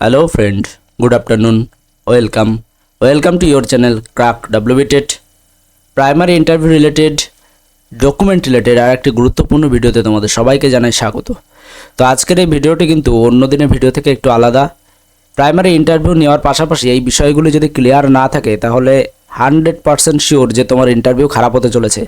Hello friend, good afternoon, welcome to your channel Crack WBTET primary interview related document related আর একটি গুরুত্বপূর্ণ ভিডিওতে তোমাদের সবাইকে জানাই স্বাগত। তো আজকের এই ভিডিওটি কিন্তু অন্য দিনের ভিডিও থেকে একটু আলাদা। প্রাইমারি ইন্টারভিউ নেওয়ার পাশাপাশি এই বিষয়গুলো যদি ক্লিয়ার না থাকে তাহলে 100% শিওর যে তোমার ইন্টারভিউ খারাপ হতে চলেছে।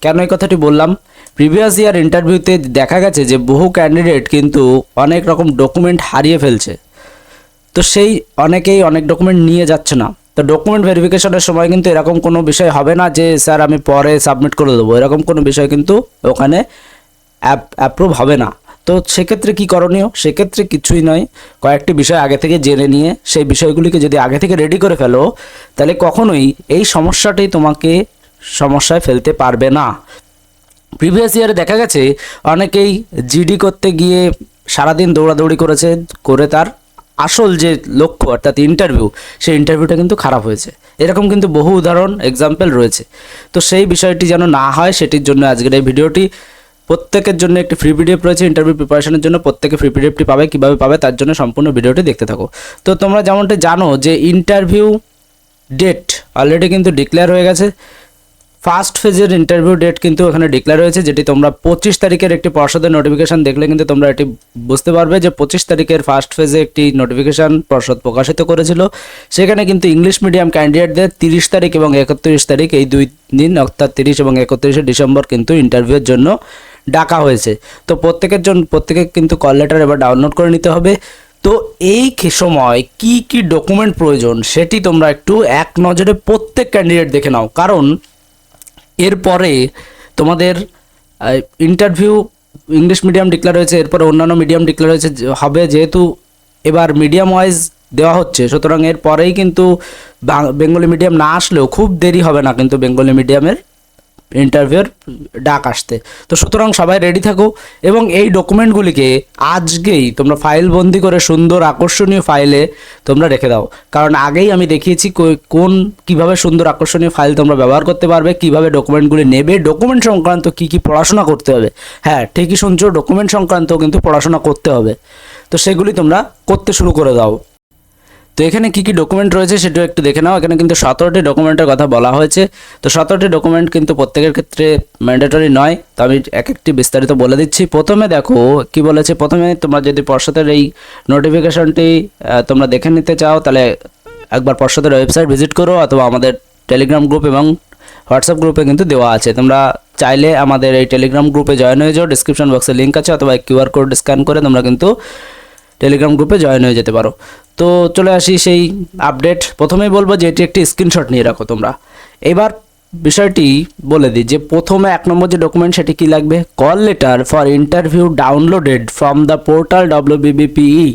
কেন এই কথাটি বললাম? প্রিভিয়াস ইয়ার ইন্টারভিউতে দেখা গেছে যে বহু ক্যান্ডিডেট কিন্তু অনেক রকম ডকুমেন্ট হারিয়ে ফেলছে। তো সেই অনেকেই অনেক ডকুমেন্ট নিয়ে যাচ্ছে না। তো ডকুমেন্ট ভেরিফিকেশনের সময় কিন্তু এরকম কোনো বিষয় হবে না যে স্যার আমি পরে সাবমিট করে দেবো, এরকম কোনো বিষয় কিন্তু ওখানে অ্যাপ্রুভ হবে না। তো সেক্ষেত্রে কি করণীয়? সেক্ষেত্রে কিছুই নয়, কয়েকটি বিষয় আগে থেকে জেনে নিয়ে সেই বিষয়গুলিকে যদি আগে থেকে রেডি করে ফেলো তাহলে কখনোই এই সমস্যাটি তোমাকে সমস্যায় ফেলতে পারবে না। প্রিভিয়াস ইয়ারে দেখা গেছে অনেকেই জিডি করতে গিয়ে সারাদিন দৌড়াদৌড়ি করে তার আসল যে লক্ষ্য অর্থাৎ ইন্টারভিউ, সেই ইন্টারভিউটা কিন্তু খারাপ হয়েছে। এরকম কিন্তু বহু উদাহরণ এক্সাম্পল রয়েছে। তো সেই বিষয়টি যেন না হয় সেটির জন্য আজকের এই ভিডিওটি। প্রত্যেকের জন্য একটি ফ্রি পিডিএফ রয়েছে ইন্টারভিউ প্রিপারেশনের জন্য, প্রত্যেকে ফ্রি পিডিএফটি পাবে। কীভাবে পাবে তার জন্য সম্পূর্ণ ভিডিওটি দেখতে থাকো। তো তোমরা যেমনটি জানো যে ইন্টারভিউ ডেট অলরেডি কিন্তু ডিক্লেয়ার হয়ে গেছে। ফার্স্ট ফেজের ইন্টারভিউ ডেট কিন্তু এখানে ডিক্লেয়ার হয়েছে, যেটি তোমরা 25 তারিখের একটি পর্ষদের নোটিফিকেশান দেখলে কিন্তু তোমরা এটি বুঝতে পারবে যে 25 তারিখের ফার্স্ট ফেজে একটি নোটিফিকেশান পর্ষদ প্রকাশিত করেছিল। সেখানে কিন্তু ইংলিশ মিডিয়াম ক্যান্ডিডেটদের 30 তারিখ এবং 31 তারিখ এই দুই দিন অর্থাৎ 30 এবং 31 ডিসেম্বর কিন্তু ইন্টারভিউয়ের জন্য ডাকা হয়েছে। তো প্রত্যেকে কিন্তু কল লেটার এবার ডাউনলোড করে নিতে হবে। তো এই সময় কি কি ডকুমেন্ট প্রয়োজন সেটি তোমরা একটু এক নজরে প্রত্যেক ক্যান্ডিডেট দেখে নাও, কারণ এরপরে তোমাদের ইন্টারভিউ ইংলিশ মিডিয়াম ডিক্লেয়ার হয়েছে, এরপরে অন্যান্য মিডিয়াম ডিক্লেয়ার হয়েছে হবে। যেহেতু এবার মিডিয়াম ওয়াইজ দেওয়া হচ্ছে, সুতরাং এরপরেই কিন্তু বেঙ্গলি মিডিয়াম না আসলেও খুব দেরি হবে না কিন্তু বেঙ্গলি মিডিয়ামের ইন্টারভিউর ডাক আসতে। তো সুতরাং সবাই রেডি থাকো এবং এই ডকুমেন্টগুলিকে আজকেই তোমরা ফাইল বন্দি করে সুন্দর আকর্ষণীয় ফাইলে তোমরা রেখে দাও, কারণ আগেই আমি দেখিয়েছি কিভাবে সুন্দর আকর্ষণীয় ফাইল তোমরা ব্যবহার করতে পারবে, কিভাবে ডকুমেন্টগুলি নেবে, ডকুমেন্ট সংক্রান্ত কি পড়াশোনা করতে হবে। হ্যাঁ, ঠিকই শুনছো, ডকুমেন্ট সংক্রান্ত কিন্তু পড়াশোনা করতে হবে। তো সেগুলি তোমরা করতে শুরু করে দাও। তো এখানে কি কি ডকুমেন্ট রয়েছে সেটাও একটু দেখে নাও। এখানে কিন্তু 17টি ডকুমেন্টের কথা বলা হয়েছে। তো 17টি ডকুমেন্ট কিন্তু প্রত্যেকের ক্ষেত্রে ম্যান্ডেটরি নয়, তো আমি এক একটি বিস্তারিত বলে দিচ্ছি। প্রথমে দেখো কি বলেছে। প্রথমে তোমরা যদি পর্ষদের এই নোটিফিকেশনটি তোমরা দেখে নিতে চাও তাহলে একবার পর্ষদের ওয়েবসাইট ভিজিট করো, অথবা আমাদের টেলিগ্রাম গ্রুপ এবং হোয়াটসঅ্যাপ গ্রুপে কিন্তু দেওয়া আছে। তোমরা চাইলে আমাদের এই টেলিগ্রাম গ্রুপে জয়েন হয়ে যাও, ডিসক্রিপশন বক্সে লিঙ্ক আছে, অথবা কিউআর কোড স্ক্যান করে তোমরা কিন্তু টেলিগ্রাম গ্রুপে জয়েন হয়ে যেতে পারো। তো চলে আসি সেই আপডেট। প্রথমেই বলবো যে এটি একটি স্ক্রিনশট নিয়ে রাখো তোমরা। এবার বিষয়টি বলে দিই যে প্রথমে 1 নম্বর যে ডকুমেন্ট সেটি কি লাগবে, call letter for interview downloaded from the portal WBBPE।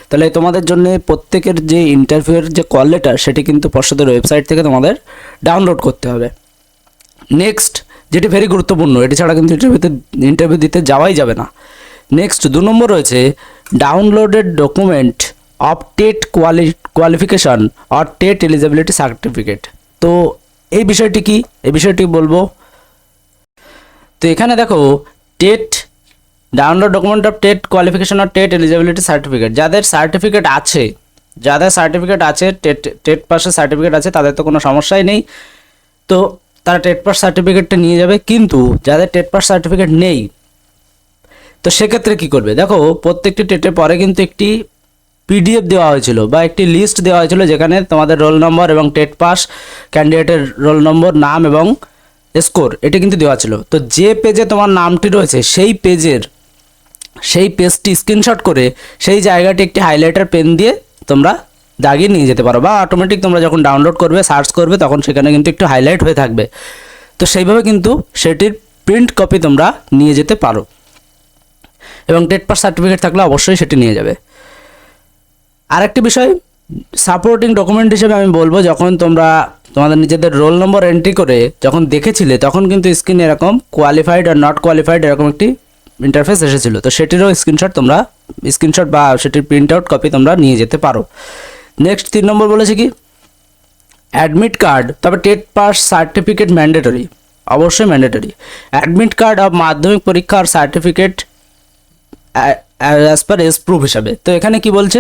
তাহলে তোমাদের জন্য প্রত্যেকের যে ইন্টারভিউয়ের যে কল লেটার সেটি কিন্তু পর্ষদের ওয়েবসাইট থেকে তোমাদের ডাউনলোড করতে হবে। নেক্সট, যেটি ভেরি গুরুত্বপূর্ণ, এটি ছাড়া কিন্তু ইন্টারভিউ দিতে যাওয়াই যাবে না। নেক্সট 2 নম্বর রয়েছে downloaded document of TET qualification or TET eligibility certificate. তো এই বিষয়টি কি, এই বিষয়টি বলবো। তো এখানে দেখো TET download document of TET qualification or TET eligibility certificate, যাদের সার্টিফিকেট আছে টেট পাসের সার্টিফিকেট আছে তাদের তো কোনো সমস্যাই নেই। তো তারা টেট পাস সার্টিফিকেটটা নিয়ে যাবে। কিন্তু যাদের টেট পাস সার্টিফিকেট নেই তো সেক্ষেত্রে কি করবে? দেখো প্রত্যেকটি টেটের পরে কিন্তু একটি পিডিএফ দেওয়া হয়েছিল বা একটি লিস্ট দেওয়া হয়েছিল, যেখানে তোমাদের রোল নম্বর এবং টেট পাস ক্যান্ডিডেটের রোল নম্বর, নাম এবং স্কোর এটি কিন্তু দেওয়া ছিল। তো যে পেজে তোমার নামটি রয়েছে সেই পেজটি স্ক্রিনশট করে সেই জায়গাটি একটি হাইলাইটার পেন দিয়ে তোমরা দাগিয়ে নিয়ে যেতে পারো, বা অটোমেটিক তোমরা যখন ডাউনলোড করবে সার্চ করবে তখন সেখানে কিন্তু একটু হাইলাইট হয়ে থাকবে। তো সেইভাবে কিন্তু সেটির প্রিন্ট কপি তোমরা নিয়ে যেতে পারো, এবং টেট পাস সার্টিফিকেট থাকলে অবশ্যই সেটি নিয়ে যাবে। আরেকটি বিষয় সাপোর্টিং ডকুমেন্ট হিসেবে আমি বলবো, যখন তোমরা তোমাদের নিজেদের রোল নম্বর এন্ট্রি করে যখন দেখেছিলে তখন কিন্তু স্ক্রিনে এরকম কোয়ালিফাইড আর নট কোয়ালিফাইড এরকম একটি ইন্টারফেস এসেছিলো। তো সেটিরও স্ক্রিনশট বা সেটির প্রিন্ট আউট কপি তোমরা নিয়ে যেতে পারো। নেক্সট 3 নম্বর বলেছে কি অ্যাডমিট কার্ড, তবে টেট পাস সার্টিফিকেট ম্যান্ডেটরি, অবশ্যই ম্যান্ডেটরি। অ্যাডমিট কার্ড অফ মাধ্যমিক পরীক্ষার certificate as per S proof হিসাবে। তো এখানে কি বলছে,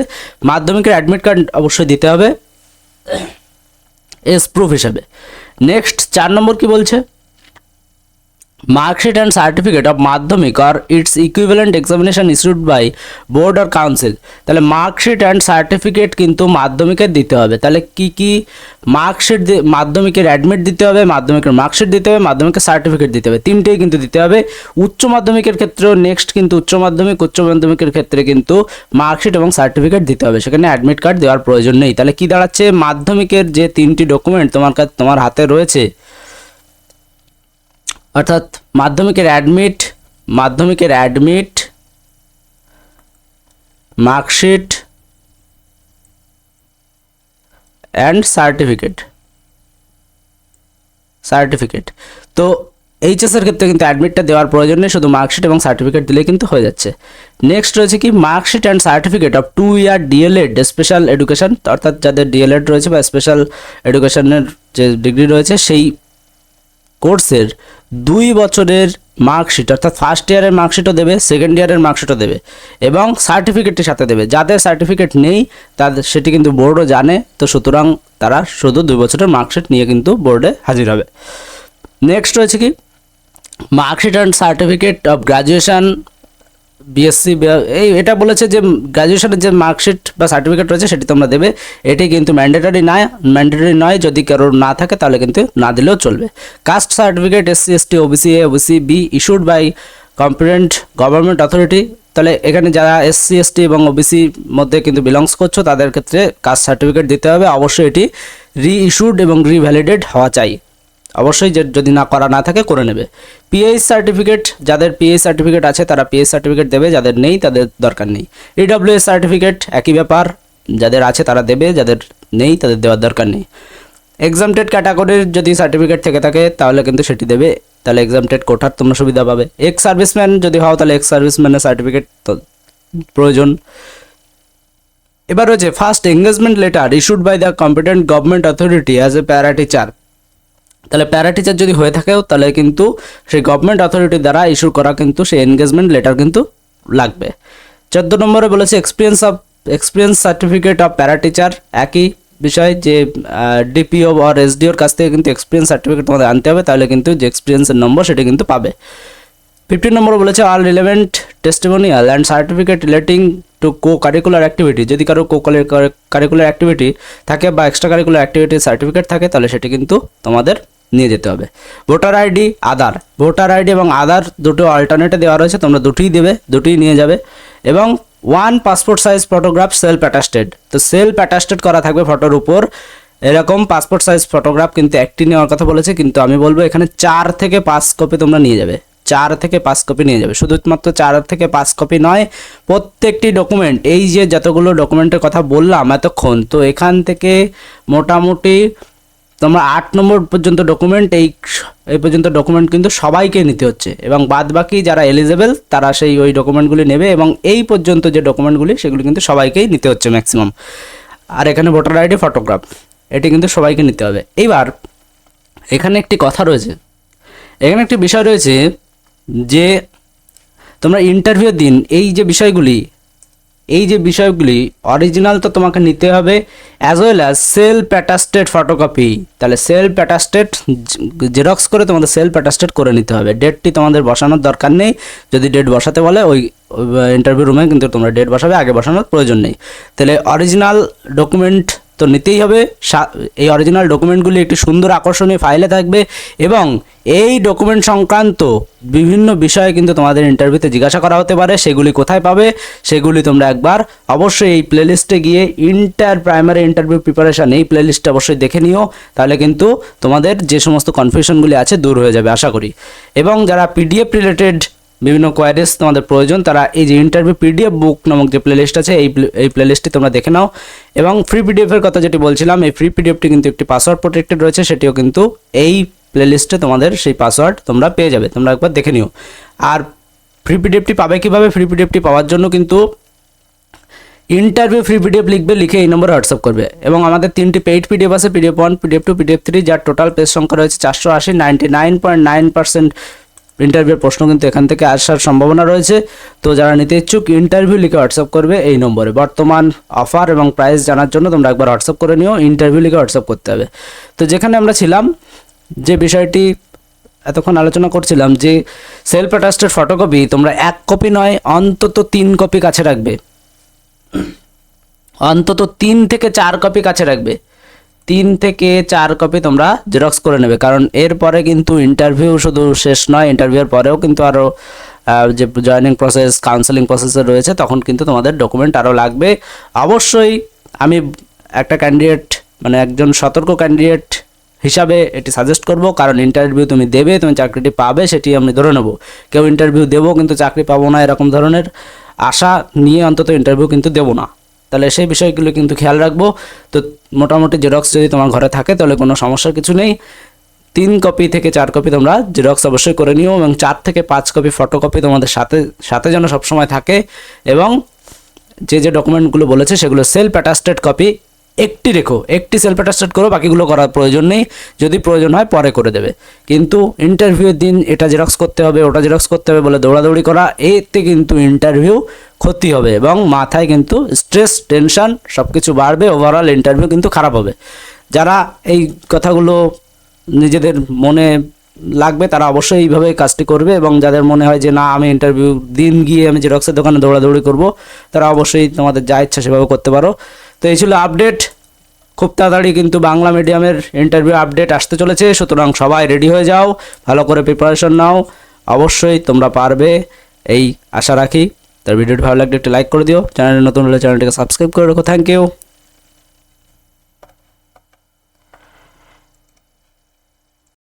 মাধ্যমিকের অ্যাডমিট কার্ড অবশ্যই দিতে হবে এস প্রুফ হিসাবে। নেক্সট 4 নম্বর কি বলছে, marksheet and certificate of Madhyamik আর its equivalent examination issued by board আর কাউন্সিল। তাহলে মার্কশিট অ্যান্ড সার্টিফিকেট কিন্তু মাধ্যমিকের দিতে হবে। তাহলে কি কি মার্কশিট, মাধ্যমিকের অ্যাডমিট দিতে হবে, মাধ্যমিকের মার্কশিট দিতে হবে, মাধ্যমিকের সার্টিফিকেট দিতে হবে, তিনটেই কিন্তু দিতে হবে। উচ্চ মাধ্যমিকের ক্ষেত্রেও নেক্সট কিন্তু উচ্চ মাধ্যমিকের ক্ষেত্রে কিন্তু মার্কশিট এবং সার্টিফিকেট দিতে হবে, সেখানে অ্যাডমিট কার্ড দেওয়ার প্রয়োজন নেই। তাহলে কি দাঁড়াচ্ছে, মাধ্যমিকের যে 3টি ডকুমেন্ট তোমার হাতে রয়েছে, অর্থাৎ মাধ্যমিকের অ্যাডমিট, মার্কশিট অ্যান্ড সার্টিফিকেট। তো এইচএসের ক্ষেত্রে কিন্তু অ্যাডমিটটা দেওয়ার প্রয়োজন নেই, শুধু মার্কশিট এবং সার্টিফিকেট দিলে কিন্তু হয়ে যাচ্ছে। নেক্সট রয়েছে কি, marksheet and certificate of 2 year D.El.Ed special education, অর্থাৎ যাদের ডিএলএড রয়েছে বা স্পেশাল এডুকেশনের যে ডিগ্রি রয়েছে সেই কোর্সের 2 বছরের মার্কশিট, অর্থাৎ ফার্স্ট ইয়ারের মার্কশিটও দেবে, সেকেন্ড ইয়ারের মার্কশিটও দেবে এবং সার্টিফিকেটের সাথে দেবে। যাদের সার্টিফিকেট নেই তাদের সেটি কিন্তু বোর্ডও জানে, তো সুতরাং তারা শুধু 2 বছরের মার্কশিট নিয়ে কিন্তু বোর্ডে হাজির হবে। নেক্সট রয়েছে কি, marksheet and certificate of graduation BSc, এটা বলেছে যে গ্র্যাজুয়েশনের যে মার্কশিট বা সার্টিফিকেট রয়েছে সেটি তোমরা দেবে। এটি কিন্তু ম্যান্ডেটরি নয়, যদি কারোর না থাকে তাহলে কিন্তু না দিলেও চলবে। Caste certificate SC ST OBC A OBC B issued by competent government authority. তাহলে এখানে যারা SC ST এবং OBC মধ্যে কিন্তু বিলংস করছো তাদের ক্ষেত্রে কাস্ট সার্টিফিকেট দিতে হবে, অবশ্যই এটি রিইস্যুড এবং রিভ্যালিডেড হওয়া চাই, অবশ্যই যদি করা না থাকে করে নেবে। পিএইচ সার্টিফিকেট, যাদের পিএইচ সার্টিফিকেট আছে তারা পিএইচ সার্টিফিকেট দেবে, যাদের নেই তাদের দরকার নেই। EWS সার্টিফিকেট একই ব্যাপার, যাদের আছে তারা দেবে, যাদের নেই তাদের দেওয়ার দরকার নেই। এক্সামটেড ক্যাটাগরির যদি সার্টিফিকেট থেকে থাকে তাহলে কিন্তু সেটি দেবে, তাহলে এক্সামটেড কোটার তোমরা সুবিধা পাবে। এক্স সার্ভিসম্যান যদি হও তাহলে এক্স সার্ভিসম্যানের সার্টিফিকেট প্রয়োজন। এবার রয়েছে first engagement letter issued by the competent government authority as a para teacher. তাহলে প্যারা টিচার যদি হয়ে থাকেও তাহলে কিন্তু সেই গভর্নমেন্ট অথরিটি দ্বারা ইস্যু করা কিন্তু সেই এনগেজমেন্ট লেটার কিন্তু লাগবে। 14 নম্বরে বলেছে experience certificate of para teacher, একই বিষয় যে ডিপিও আর এসডিওর কাছ থেকে কিন্তু এক্সপিরিয়েন্স সার্টিফিকেট তোমাদের আনতে হবে, তাহলে কিন্তু যে এক্সপিরিয়েন্সের নম্বর সেটা কিন্তু পাবে। 15 নম্বর বলেছে all relevant testimonial and certificate relating to co curricular activity, যদি কারো কো কারিকুলার অ্যাক্টিভিটি থাকে বা এক্সট্রা কারিকুলার অ্যাক্টিভিটির সার্টিফিকেট থাকে তাহলে সেটি কিন্তু তোমাদের নিয়ে যেতে হবে। ভোটার আইডি এবং আধার দুটো অল্টারনেটে দেওয়া রয়েছে, তোমরা দুটোই দেবে, দুটোই নিয়ে যাবে। এবং 1 passport size photograph self attested, তো সেলফ অ্যাটাস্টেড করা থাকবে ফটোর উপর। এরকম পাসপোর্ট সাইজ ফটোগ্রাফ কিন্তু একটি নেওয়ার কথা বলেছে, কিন্তু আমি বলবো এখানে 4 থেকে 5 কপি তোমরা নিয়ে যাবে, 4 থেকে 5 কপি নিয়ে যাবে। শুধুমাত্র 4 থেকে 5 কপি নয়, প্রত্যেকটি ডকুমেন্ট, এই যে যতগুলো ডকুমেন্টের কথা বললাম এতক্ষণ, তো এখান থেকে মোটামুটি তোমরা 8 নম্বর পর্যন্ত ডকুমেন্ট, এই পর্যন্ত ডকুমেন্ট কিন্তু সবাইকে নিতে হচ্ছে, এবং বাদ বাকি যারা এলিজেবল তারা ওই ডকুমেন্টগুলি নেবে, এবং এই পর্যন্ত যে ডকুমেন্টগুলি সেগুলি কিন্তু সবাইকেই নিতে হচ্ছে ম্যাক্সিমাম। আর এখানে ভোটার আইডি, ফটোগ্রাফ, এটি কিন্তু সবাইকে নিতে হবে। এইবার এখানে একটি কথা রয়েছে, এখানে একটি বিষয় রয়েছে যে তোমরা ইন্টারভিউ দিন এই যে বিষয়গুলি অরিজিনাল তো তোমাকে নিতে হবে, as well as self attested photocopy. তাহলে সেলফ অ্যাটাস্টেড জেরক্স করে তোমাদের সেলফ অ্যাটাস্টেড করে নিতে হবে। ডেটটি তোমাদের বসানোর দরকার নেই, যদি ডেট বসাতে বলে ওই ইন্টারভিউ রুমে কিন্তু তোমরা ডেট বসাবে, আগে বসানোর প্রয়োজন নেই। তাহলে অরিজিনাল ডকুমেন্ট তো নিতেই হবে। এই অরিজিনাল ডকুমেন্টগুলি একটি সুন্দর আকর্ষণীয় ফাইলে থাকবে, এবং এই ডকুমেন্ট সংক্রান্ত বিভিন্ন বিষয়ে কিন্তু তোমাদের ইন্টারভিউতে জিজ্ঞাসা করা হতে পারে। সেগুলি কোথায় পাবে সেগুলি তোমরা একবার অবশ্যই এই প্লেলিস্টে গিয়ে প্রাইমারি ইন্টারভিউ প্রিপারেশান এই প্লেলিস্টে অবশ্যই দেখে নিও, তাহলে কিন্তু তোমাদের যে সমস্ত কনফিউশনগুলি আছে দূর হয়ে যাবে আশা করি। এবং যারা পিডিএফ রিলেটেড বিভিন্ন কোয়ারিজ তোমাদের প্রয়োজন তারা এই যে ইন্টারভিউ পিডিএফ বুক নামক যে প্লেলিস্ট আছে এই প্লেলিস্টটি তোমরা দেখে নাও। এবং ফ্রি পিডিএফের কথা যেটি বলছিলাম, এই ফ্রি পিডিএফটি কিন্তু একটি পাসওয়ার্ড প্রোটেক্টেড রয়েছে, সেটিও কিন্তু এই প্লেলিস্টে তোমাদের সেই পাসওয়ার্ড তোমরা পেয়ে যাবে, তোমরা একবার দেখে নিও। আর ফ্রি পিডিএফটি পাবে কীভাবে? ফ্রি পিডিএফটি পাওয়ার জন্য কিন্তু ইন্টারভিউ ফ্রি পিডিএফ লিখবে, লিখে এই নম্বরে হোয়াটসঅ্যাপ করবে। এবং আমাদের 3টি পেইড পিডিএফ আছে, PDF 1, PDF 2, PDF 3, যার টোটাল পেজ সংখ্যা রয়েছে 480, 99.9% ইন্টারভিউর প্রশ্ন কিন্তু এখান থেকে আসার সম্ভাবনা রয়েছে। তো যারা নিতে ইচ্ছুক ইন্টারভিউ লিখে হোয়াটসঅ্যাপ করবে এই নম্বরে। বর্তমান অফার এবং প্রাইস জানার জন্য তোমরা একবার হোয়াটসঅ্যাপ করে নিও, ইন্টারভিউ লিখে হোয়াটসঅ্যাপ করতে হবে। তো যেখানে আমরা ছিলাম, যে বিষয়টি এতক্ষণ আলোচনা করছিলাম, যে সেলফ অ্যাটাস্টেড ফটোকপি তোমরা 1 কপি নয় অন্তত 3 কপি কাছে রাখবে, অন্তত 3 থেকে 4 কপি কাছে রাখবে। 3 থেকে 4 কপি তোমরা জেরক্স করে নেবে, কারণ এরপরে কিন্তু ইন্টারভিউ শুধু শেষ নয়, ইন্টারভিউর পরেও কিন্তু আরও যে জয়েনিং প্রসেস, কাউন্সেলিং প্রসেসে রয়েছে, তখন কিন্তু তোমাদের ডকুমেন্ট আরও লাগবে। অবশ্যই আমি একটা ক্যান্ডিডেট, মানে একজন সতর্ক ক্যান্ডিডেট হিসাবে এটি সাজেস্ট করব, কারণ ইন্টারভিউ তুমি দেবে, তুমি চাকরিটি পাবে, সেটি আমি ধরে নেব। কেউ ইন্টারভিউ দেবো কিন্তু চাকরি পাবো না এরকম ধরনের আশা নিয়ে অন্তত ইন্টারভিউ কিন্তু দেবো না। তাহলে সেই বিষয়গুলো কিন্তু খেয়াল রাখবো। তো মোটামুটি জেরক্স যদি তোমার ঘরে থাকে তাহলে কোনো সমস্যার কিছু নেই। 3 কপি থেকে 4 কপি তোমরা জেরক্স অবশ্যই করে নিও, এবং 4 থেকে 5 কপি ফটোকপি তোমাদের সাথে যেন সবসময় থাকে। এবং যে ডকুমেন্টগুলো বলেছে সেগুলো সেলফ অ্যাটাস্টেড কপি একটি রেখো, একটি সেলফ অ্যাটাস্টেড করো, বাকিগুলো করার প্রয়োজন নেই। যদি প্রয়োজন হয় পরে করে দেবে, কিন্তু ইন্টারভিউর দিন এটা জেরক্স করতে হবে, ওটা জেরক্স করতে হবে বলে দৌড়াদৌড়ি করা, এতে কিন্তু ইন্টারভিউ ক্ষতি হবে এবং মাথায় কিন্তু স্ট্রেস, টেনশন সব কিছু বাড়বে। ওভারঅল ইন্টারভিউ কিন্তু খারাপ হবে। যারা এই কথাগুলো নিজেদের মনে লাগবে তারা অবশ্যই এইভাবে কাজটি করবে, এবং যাদের মনে হয় যে না আমি ইন্টারভিউ দিন গিয়ে আমি জেরক্সের দোকানে দৌড়াদৌড়ি করব, তারা অবশ্যই তোমাদের যা ইচ্ছা সেভাবে করতে পারো। তো এই ছিল আপডেট। খুব তাড়াতাড়ি কিন্তু বাংলা মিডিয়ামের ইন্টারভিউ আপডেট আসতে চলেছে, সুতরাং সবাই রেডি হয়ে যাও, ভালো করে প্রিপারেশন নাও, অবশ্যই তোমরা পারবে এই আশা রাখি। তার ভিডিওটি ভালো লাগলে একটু লাইক করে দিও, চ্যানেলে নতুন হলে চ্যানেলটিকে সাবস্ক্রাইব করে রাখো। Thank you.